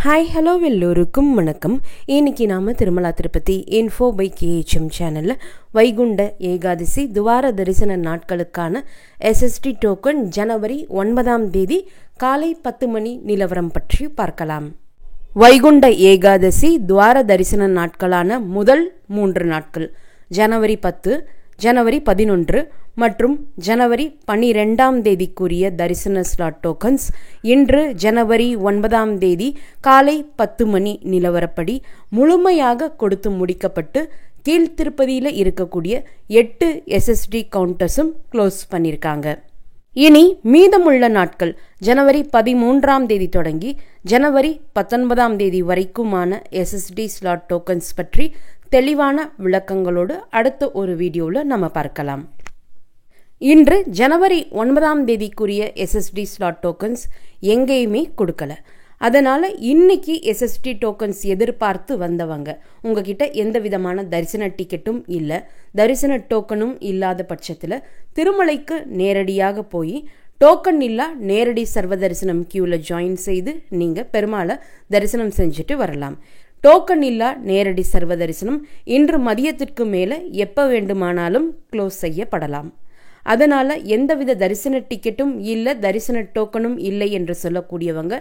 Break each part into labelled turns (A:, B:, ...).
A: Hi hello எல்லோருக்கும் வணக்கம். இன்னைக்கு நாம் திருமலா திருப்பதி இன்ஃபோ பை கேஹெச்எம் சேனலில் வைகுண்ட ஏகாதசி துவார தரிசன நாட்களுக்கான எஸ்எஸ்டி டோக்கன் ஜனவரி 9 காலை 10 மணி நிலவரம் பற்றி பார்க்கலாம். வைகுண்ட ஏகாதசி துவார தரிசன நாட்களான முதல் 3 நாட்கள் ஜனவரி 10, ஜனவரி 11 மற்றும் ஜனவரி 12 தரிசன ஸ்லாட் டோக்கன்ஸ் இன்று ஜனவரி 9 காலை 10 மணி நிலவரப்படி முழுமையாக கொடுத்து முடிக்கப்பட்டு கீழ்த்திருப்பதியில் இருக்கக்கூடிய 8 எஸ்எஸ்டி கவுண்டர்ஸும் க்ளோஸ் பண்ணியிருக்காங்க. இனி மீதமுள்ள நாட்கள் ஜனவரி 13 தொடங்கி ஜனவரி 19 வரைக்குமான எஸ்எஸ்டி ஸ்லாட் டோக்கன்ஸ் பற்றி தெளிவான விளக்கங்களோடு அடுத்த ஒரு வீடியோவில் நம்ம பார்க்கலாம். இன்று ஜனவரி 9 எஸ்எஸ்டி ஸ்லாட் டோக்கன்ஸ் எங்கேயுமே கொடுக்கல. அதனால இன்னைக்கு எஸ்எஸ்டி டோக்கன்ஸ் எதிர்பார்த்து வந்தவங்க உங்ககிட்ட எந்த விதமான தரிசன டிக்கெட்டும் இல்லை, தரிசன டோக்கனும் இல்லாத பட்சத்தில் திருமலைக்கு நேரடியாக போய் டோக்கன் இல்லா நேரடி சர்வ தரிசனம் கியூவில் ஜாயின் செய்து நீங்கள் பெருமாளை தரிசனம் செஞ்சுட்டு வரலாம். டோக்கன் இல்லா நேரடி சர்வ தரிசனம் இன்று மதியத்திற்கு மேலே எப்போ வேண்டுமானாலும் க்ளோஸ் செய்யப்படலாம். அதனால் எந்தவித தரிசன டிக்கெட்டும் இல்லை, தரிசன டோக்கனும் இல்லை என்று சொல்லக்கூடியவங்க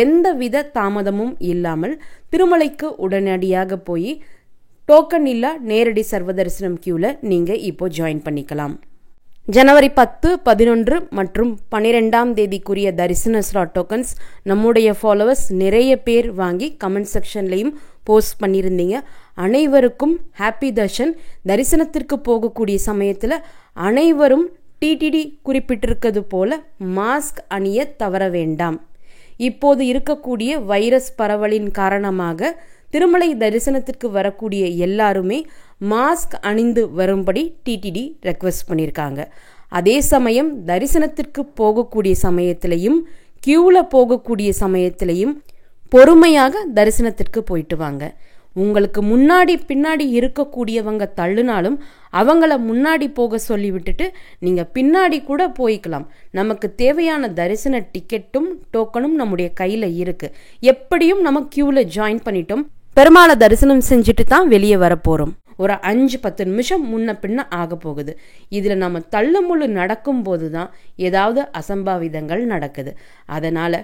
A: எந்தவித தாமதமும் இல்லாமல் திருமலைக்கு உடனடியாக போய் டோக்கன் இல்லா நேரடி சர்வ தரிசனம் கியூவில் நீங்கள் இப்போ ஜாயின் பண்ணிக்கலாம். ஜனவரி 10, 11 மற்றும் 12 தரிசன ஸ்லாட் டோக்கன்ஸ் நம்முடைய ஃபாலோவர்ஸ் நிறைய பேர் வாங்கி கமெண்ட் செக்ஷன்லையும் போஸ்ட் பண்ணியிருந்தீங்க. அனைவருக்கும் ஹாப்பி தர்ஷன். தரிசனத்திற்கு போகக்கூடிய சமயத்தில் அனைவரும் டிடிடி குறிப்பிட்டிருக்கிறது போல மாஸ்க் அணிய தவற வேண்டாம். இப்போது இருக்கக்கூடிய வைரஸ் பரவலின் காரணமாக திருமலை தரிசனத்திற்கு வரக்கூடிய எல்லாருமே மாஸ்க் அணிந்து வரும்படி டிடிடி ரெக்வெஸ்ட் பண்ணியிருக்காங்க. அதே சமயம் தரிசனத்திற்கு போகக்கூடிய சமயத்திலையும் கியூவில் போகக்கூடிய சமயத்திலையும் பொறுமையாக தரிசனத்திற்கு போயிட்டு வாங்க. உங்களுக்கு முன்னாடி பின்னாடி இருக்கக்கூடியவங்க தள்ளுனாலும் அவங்கள முன்னாடி போக சொல்லி விட்டுட்டு நீங்கள் பின்னாடி கூட போய்க்கலாம். நமக்கு தேவையான தரிசன டிக்கெட்டும் டோக்கனும் நம்முடைய கையில் இருக்குது. எப்படியும் நம்ம கியூவில் ஜாயின் பண்ணிட்டோம், பெருமாளை தரிசனம் செஞ்சுட்டு தான் வெளியே வரப்போகிறோம். ஒரு 5-10 நிமிஷம் முன்ன பின்ன ஆக போகுது. இதில் நம்ம தள்ளுமுள்ளு நடக்கும்போது தான் ஏதாவது அசம்பாவிதங்கள் நடக்குது. அதனால்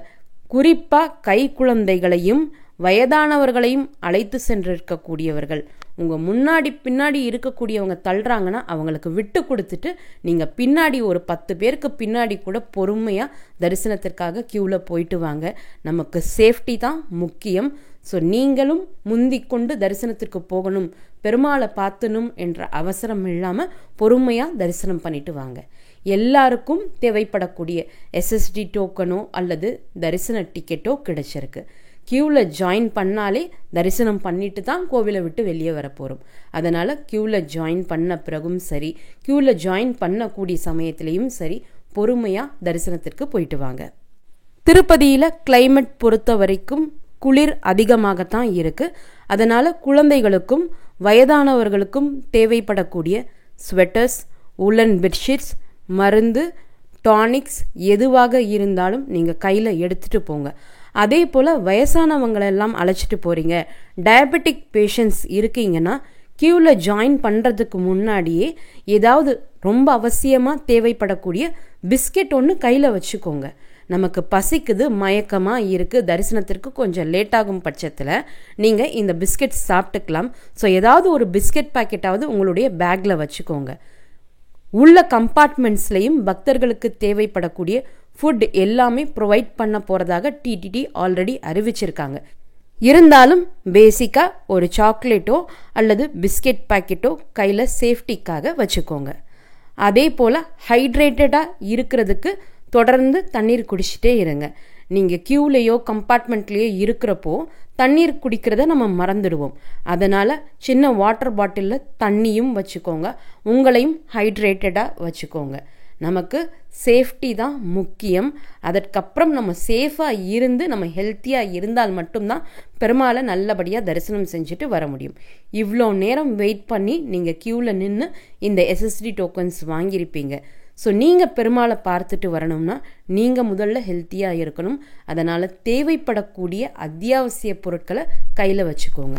A: குறிப்பாக கை குழந்தைகளையும் வயதானவர்களையும் அழைத்து சென்றிருக்கக்கூடியவர்கள் உங்கள் முன்னாடி பின்னாடி இருக்கக்கூடியவங்க தள்ளுறாங்கன்னா அவங்களுக்கு விட்டு கொடுத்துட்டு நீங்கள் பின்னாடி ஒரு 10 பேருக்கு பின்னாடி கூட பொறுமையாக தரிசனத்திற்காக கியூவில் போயிட்டு வாங்க. நமக்கு சேஃப்டி தான் முக்கியம். ஸோ நீங்களும் முந்திக்கொண்டு தரிசனத்திற்கு போகணும், பெருமாளை பார்த்தணும் என்ற அவசரம் இல்லாமல் பொறுமையாக தரிசனம் பண்ணிட்டு வாங்க. எல்லாருக்கும் தேவைப்படக்கூடிய எஸ்எஸ்டி டோக்கனோ அல்லது தரிசன டிக்கெட்டோ கிடைச்சிருக்கு. கியூவில் ஜாயின் பண்ணாலே தரிசனம் பண்ணிட்டு தான் கோவிலை விட்டு வெளியே வரப்போகிறோம். அதனால் கியூவில் ஜாயின் பண்ண பிறகும் சரி, கியூவில் ஜாயின் பண்ணக்கூடிய சமயத்திலையும் சரி பொறுமையாக தரிசனத்திற்கு போயிட்டு வாங்க. திருப்பதியில் கிளைமேட் பொறுத்த வரைக்கும் குளிர் அதிகமாகத்தான் இருக்குது. அதனால் குழந்தைகளுக்கும் வயதானவர்களுக்கும் தேவைப்படக்கூடிய ஸ்வெட்டர்ஸ், உலன் பெட்ஷீட்ஸ், மருந்து, டானிக்ஸ் எதுவாக இருந்தாலும் நீங்கள் கையில் எடுத்துகிட்டு போங்க. அதே போல் வயசானவங்களெல்லாம் அழைச்சிட்டு போகிறீங்க, டயபெட்டிக் பேஷண்ட்ஸ் இருக்கீங்கன்னா கியூவில் ஜாயின் பண்ணுறதுக்கு முன்னாடியே ஏதாவது ரொம்ப அவசியமாக தேவைப்படக்கூடிய பிஸ்கெட் ஒன்று கையில் வச்சுக்கோங்க. நமக்கு பசிக்குது, மயக்கமாக இருக்குது, தரிசனத்திற்கு கொஞ்சம் லேட்டாகும் பட்சத்தில் நீங்கள் இந்த பிஸ்கெட் சாப்பிட்டுக்கலாம். ஸோ ஏதாவது ஒரு பிஸ்கெட் பாக்கெட்டாவது உங்களுடைய பேக்கில் வச்சுக்கோங்க. உள்ள கம்பார்ட்மெண்ட்ஸ்லையும் பக்தர்களுக்கு தேவைப்படக்கூடிய ஃபுட் எல்லாமே ப்ரொவைட் பண்ண போகிறதாக டிடிடி ஆல்ரெடி அறிவிச்சிருக்காங்க. இருந்தாலும் பேசிக்காக ஒரு சாக்லேட்டோ அல்லது பிஸ்கெட் பாக்கெட்டோ கையில் சேஃப்டிக்காக வச்சுக்கோங்க. அதே போல் ஹைட்ரேட்டடாக இருக்கிறதுக்கு தொடர்ந்து தண்ணீர் குடிச்சிட்டே இருங்க. நீங்கள் கியூலேயோ கம்பார்ட்மெண்ட்லேயோ இருக்கிறப்போ தண்ணீர் குடிக்கிறத நம்ம மறந்துடுவோம். அதனால் சின்ன வாட்டர் பாட்டிலில் தண்ணியும் வச்சுக்கோங்க, உங்களையும் ஹைட்ரேட்டடாக வச்சுக்கோங்க. நமக்கு சேஃப்டி தான் முக்கியம். அதற்கப்புறம் நம்ம சேஃபாக இருந்து நம்ம ஹெல்த்தியாக இருந்தால் மட்டும்தான் பெருமாளை நல்லபடியாக தரிசனம் செஞ்சுட்டு வர முடியும். இவ்வளோ நேரம் வெயிட் பண்ணி நீங்கள் கியூவில் நின்று இந்த எஸ்எஸ்டி டோக்கன்ஸ் வாங்கியிருப்பீங்க. ஸோ நீங்கள் பெருமாளை பார்த்துட்டு வரணும்னா நீங்கள் முதல்ல ஹெல்த்தியாக இருக்கணும். அதனால் தேவைப்படக்கூடிய அத்தியாவசிய பொருட்களை கையில் வச்சுக்கோங்க.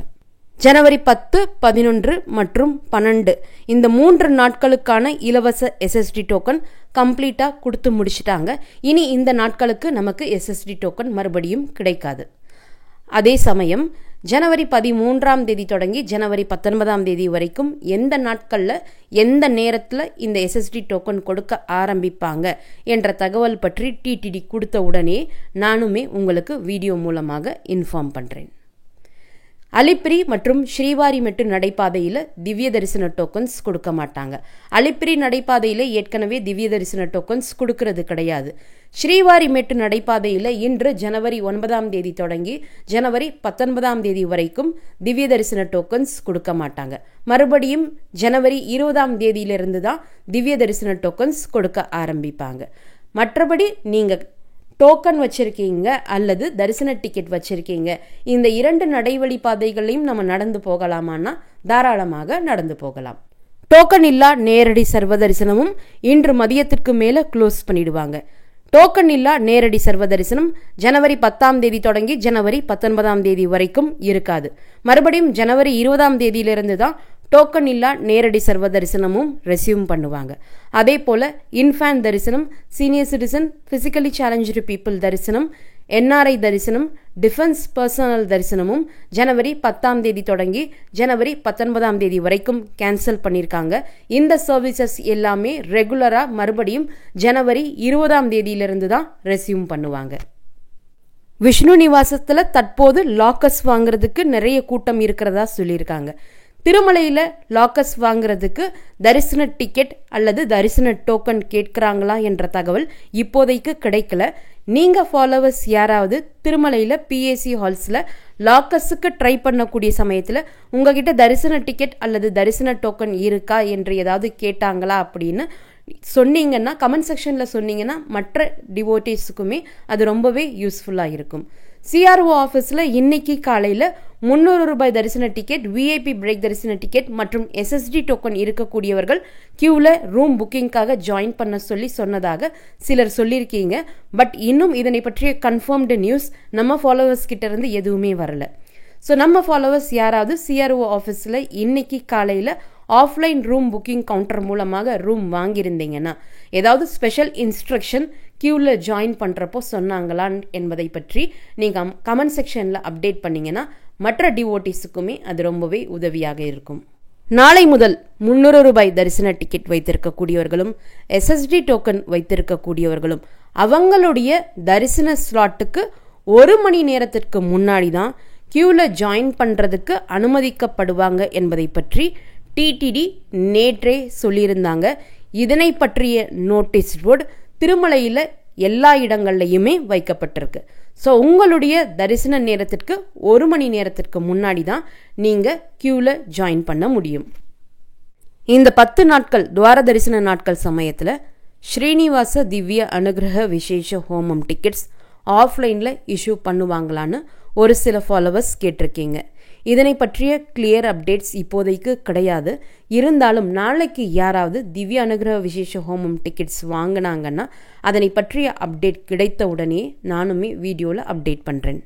A: ஜனவரி 10, 11 மற்றும் 12 இந்த 3 நாட்களுக்கான இலவச எஸ்எஸ்டி டோக்கன் கம்ப்ளீட்டாக கொடுத்து முடிச்சிட்டாங்க. இனி இந்த நாட்களுக்கு நமக்கு எஸ்எஸ்டி டோக்கன் மறுபடியும் கிடைக்காது. அதே சமயம் ஜனவரி 13ஆம் தேதி தொடங்கி ஜனவரி 19ஆம் தேதி வரைக்கும் எந்த நாட்களில் எந்த நேரத்தில் இந்த எஸ்எஸ்டி டோக்கன் கொடுக்க ஆரம்பிப்பாங்க என்ற தகவல் பற்றி டிடிடி கொடுத்த உடனே நானுமே உங்களுக்கு வீடியோ மூலமாக இன்ஃபார்ம் பண்ணுறேன். அலிப்பிரி மற்றும் ஸ்ரீவாரிமெட்டு நடைபாதையில் திவ்ய தரிசன டோக்கன்ஸ் கொடுக்க மாட்டாங்க. அலிப்பிரி நடைபாதையில் ஏற்கனவே திவ்ய தரிசன டோக்கன்ஸ் கொடுக்கறது கிடையாது. ஸ்ரீவாரிமெட்டு நடைபாதையில் இன்று ஜனவரி 9ஆம் தேதி தொடங்கி ஜனவரி 19ஆம் தேதி வரைக்கும் திவ்ய தரிசன டோக்கன்ஸ் கொடுக்க மாட்டாங்க. மறுபடியும் ஜனவரி 20ஆம் தேதியிலிருந்து தான் திவ்ய தரிசன டோக்கன்ஸ் கொடுக்க ஆரம்பிப்பாங்க. மற்றபடி நீங்கள் டோக்கன் வச்சிருக்கீங்க அல்லது தரிசன டிக்கெட் வச்சிருக்கீங்க, இந்த 2 நடைவழி பாதைகளையும் நம்ம நடந்து போகலாமான்னா தாராளமாக நடந்து போகலாம். டோக்கன் இல்லா நேரடி சர்வ தரிசனமும் இன்று மதியத்திற்கு மேல க்ளோஸ் பண்ணிடுவாங்க. டோக்கன் இல்லா நேரடி சர்வ தரிசனம் ஜனவரி 10ஆம் தேதி தொடங்கி ஜனவரி 19ஆம் தேதி வரைக்கும் இருக்காது. மறுபடியும் ஜனவரி 20ஆம் தேதியிலிருந்து தான் டோக்கன் இல்லா நேரடி சர்வ தரிசனமும் ரெசியூம் பண்ணுவாங்க. அதே போல இன்ஃபேன் தரிசனம், senior citizen, physically challenge people தரிசனம், என்ஆர்ஐ தரிசனம், டிஃபென்ஸ் பர்சனல் தரிசனமும் ஜனவரி 10ஆம் தேதி தொடங்கி ஜனவரி 19ஆம் தேதி வரைக்கும் கேன்சல் பண்ணியிருக்காங்க. இந்த சர்வீசஸ் எல்லாமே ரெகுலராக மறுபடியும் ஜனவரி 20ஆம் தேதியிலிருந்து தான் ரெசியூம் பண்ணுவாங்க. விஷ்ணு நிவாசத்தில் தற்போது லாக்கர்ஸ் வாங்குறதுக்கு நிறைய கூட்டம் இருக்கிறதா சொல்லியிருக்காங்க. திருமலையில் லாக்கர்ஸ் வாங்குறதுக்கு தரிசன டிக்கெட் அல்லது தரிசன டோக்கன் கேட்குறாங்களா என்ற தகவல் இப்போதைக்கு கிடைக்கல. நீங்கள் ஃபாலோவர்ஸ் யாராவது திருமலையில் பிஏசி ஹால்ஸில் லாக்கர்ஸுக்கு ட்ரை பண்ணக்கூடிய சமயத்தில் உங்ககிட்ட தரிசன டிக்கெட் அல்லது தரிசன டோக்கன் இருக்கா என்று ஏதாவது கேட்டாங்களா அப்படின்னு சொன்னீங்கன்னா, கமெண்ட் செக்ஷனில் சொன்னீங்கன்னா மற்ற டிவோட்டீஸுக்குமே அது ரொம்பவே யூஸ்ஃபுல்லாக இருக்கும். சிஆர்ஓ ஆஃபீஸில் இன்னைக்கு காலையில் 300 ரூபாய் தரிசன டிக்கெட், விஐபி பிரேக் தரிசன டிக்கெட் மற்றும் எஸ்எஸ்டி டோக்கன் இருக்கக்கூடியவர்கள் கியூவில் ரூம் புக்கிங்காக ஜாயின் பண்ண சொன்னதாக சிலர் சொல்லியிருக்கீங்க. பட் இன்னும் இதனை பற்றிய கன்ஃபர்ம்டு நியூஸ் நம்ம ஃபாலோவர்ஸ் கிட்ட இருந்து எதுவுமே வரல. ஸோ நம்ம ஃபாலோவர்ஸ் யாராவது சிஆர்ஓ ஆஃபீஸில் இன்னைக்கு காலையில் ஆஃப்லைன் ரூம் புக்கிங் கவுண்டர் மூலமாக ரூம் வாங்கியிருந்தீங்கன்னா ஏதாவது ஸ்பெஷல் இன்ஸ்ட்ரக்ஷன் கியூவில் ஜாயின் பண்ணுறப்போ சொன்னாங்களான் என்பதை பற்றி நீங்கள் கமெண்ட் செக்ஷனில் அப்டேட் பண்ணிங்கன்னா மற்ற டிவோட்டீஸுக்குமே அது ரொம்பவே உதவியாக இருக்கும். நாளை முதல் 300 ரூபாய் தரிசன டிக்கெட் வைத்திருக்கக்கூடியவர்களும் எஸ்எஸ்டி டோக்கன் வைத்திருக்கக்கூடியவர்களும் அவங்களுடைய தரிசன ஸ்லாட்டுக்கு 1 மணி நேரத்திற்கு முன்னாடி தான் கியூவில் ஜாயின் பண்ணுறதுக்கு அனுமதிக்கப்படுவாங்க என்பதை பற்றி டிடிடி நேற்றே சொல்லியிருந்தாங்க. இதனை பற்றிய நோட்டீஸ் போர்டு திருமலையில் எல்லா இடங்கள்லையுமே வைக்கப்பட்டிருக்கு. ஸோ உங்களுடைய தரிசன நேரத்திற்கு 1 மணி நேரத்திற்கு முன்னாடி தான் நீங்கள் கியூவில் ஜாயின் பண்ண முடியும். இந்த 10 நாட்கள் துவார தரிசன நாட்கள் சமயத்தில் ஸ்ரீனிவாச திவ்ய அனுகிரக விசேஷ ஹோமம் டிக்கெட்ஸ் ஆஃப்லைனில் இஷ்யூ பண்ணுவாங்களான்னு ஒரு சில ஃபாலோவர்ஸ் கேட்டிருக்கீங்க. இதனை பற்றிய கிளியர் அப்டேட்ஸ் இப்போதைக்கு கிடையாது. இருந்தாலும் நாளைக்கு யாராவது திவ்ய அனுகிரக விசேஷ ஹோமம் டிக்கெட்ஸ் வாங்கினாங்கன்னா அதனை பற்றிய அப்டேட் கிடைத்த உடனே நானுமே வீடியோவில் அப்டேட் பண்ணுறேன்.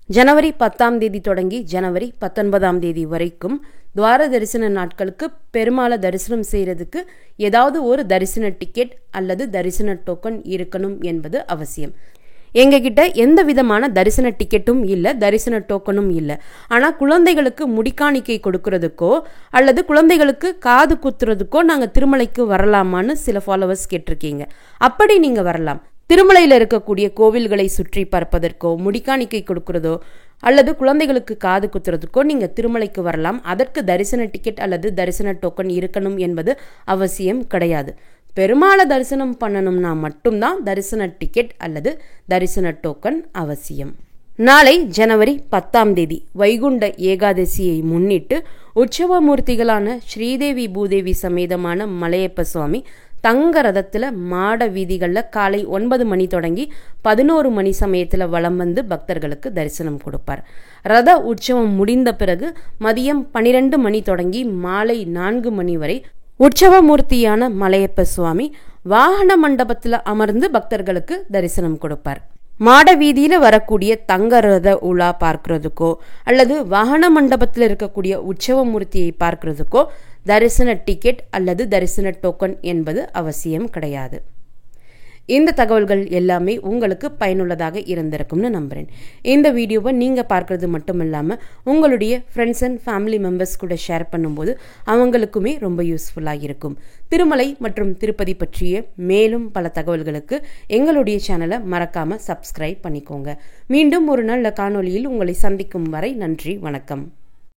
A: ஜனவரி 10ஆம் தேதி தொடங்கி ஜனவரி 19ஆம் தேதி வரைக்கும் துவார தரிசன நாட்களுக்கு பெருமாளை தரிசனம் செய்கிறதுக்கு ஏதாவது ஒரு தரிசன டிக்கெட் அல்லது தரிசன டோக்கன் இருக்கணும் என்பது அவசியம். எங்ககிட்ட எந்த விதமான தரிசன டிக்கெட்டும் இல்லை, தரிசன டோக்கனும் இல்லை. ஆனால் குழந்தைகளுக்கு முடிக்காணிக்கை கொடுக்கறதுக்கோ அல்லது குழந்தைகளுக்கு காது குத்துறதுக்கோ நாங்கள் திருமலைக்கு வரலாமான்னு சில ஃபாலோவர்ஸ் கேட்டிருக்கீங்க. அப்படி நீங்கள் வரலாம். திருமலையில் இருக்கக்கூடிய கோவில்களை சுற்றி பார்ப்பதற்கோ முடிக்காணிக்கை கொடுக்கறதோ அல்லது குழந்தைகளுக்கு காது குத்துறதுக்கோ நீங்கள் திருமலைக்கு வரலாம். அதற்கு தரிசன டிக்கெட் அல்லது தரிசன டோக்கன் இருக்கணும் என்பது அவசியம் கிடையாது. பெருமாளை தரிசனம் பண்ணணும்னா மட்டும்தான் தரிசன டிக்கெட் அல்லது தரிசன டோக்கன் அவசியம். நாளை ஜனவரி 10ஆம் தேதி வைகுண்ட ஏகாதசியை முன்னிட்டு உற்சவமூர்த்திகளான ஸ்ரீதேவி பூதேவி சமேதமான மலையப்ப சுவாமி தங்க ரதத்தில் மாட வீதிகளில் காலை 9 மணி தொடங்கி 11 மணி சமயத்தில் வலம் வந்து பக்தர்களுக்கு தரிசனம் கொடுப்பார். ரத உற்சவம் முடிந்த பிறகு மதியம் 12 மணி தொடங்கி மாலை 4 மணி வரை உற்சவமூர்த்தியான மலையப்ப சுவாமி வாகன மண்டபத்தில் அமர்ந்து பக்தர்களுக்கு தரிசனம் கொடுப்பார். மாட வீதியில வரக்கூடிய தங்க ரத உலா பார்க்கறதுக்கோ அல்லது வாகன மண்டபத்தில் இருக்கக்கூடிய உற்சவ மூர்த்தியை பார்க்கறதுக்கோ தரிசன டிக்கெட் அல்லது தரிசன டோக்கன் என்பது அவசியம் கிடையாது. இந்த தகவல்கள் எல்லாமே உங்களுக்கு பயனுள்ளதாக இருந்திருக்கும்னு நம்புறேன். இந்த வீடியோவை நீங்கள் பார்க்கறது மட்டும் இல்லாமல் உங்களுடைய ஃப்ரெண்ட்ஸ் அண்ட் ஃபேமிலி மெம்பர்ஸ் கூட ஷேர் பண்ணும்போது அவங்களுக்குமே ரொம்ப யூஸ்ஃபுல்லாக இருக்கும். திருமலை மற்றும் திருப்பதி பற்றிய மேலும் பல தகவல்களுக்கு எங்களுடைய சேனலை மறக்காமல் சப்ஸ்கிரைப் பண்ணிக்கோங்க. மீண்டும் ஒரு நல்ல காணொளியில் உங்களை சந்திக்கும் வரை நன்றி, வணக்கம்.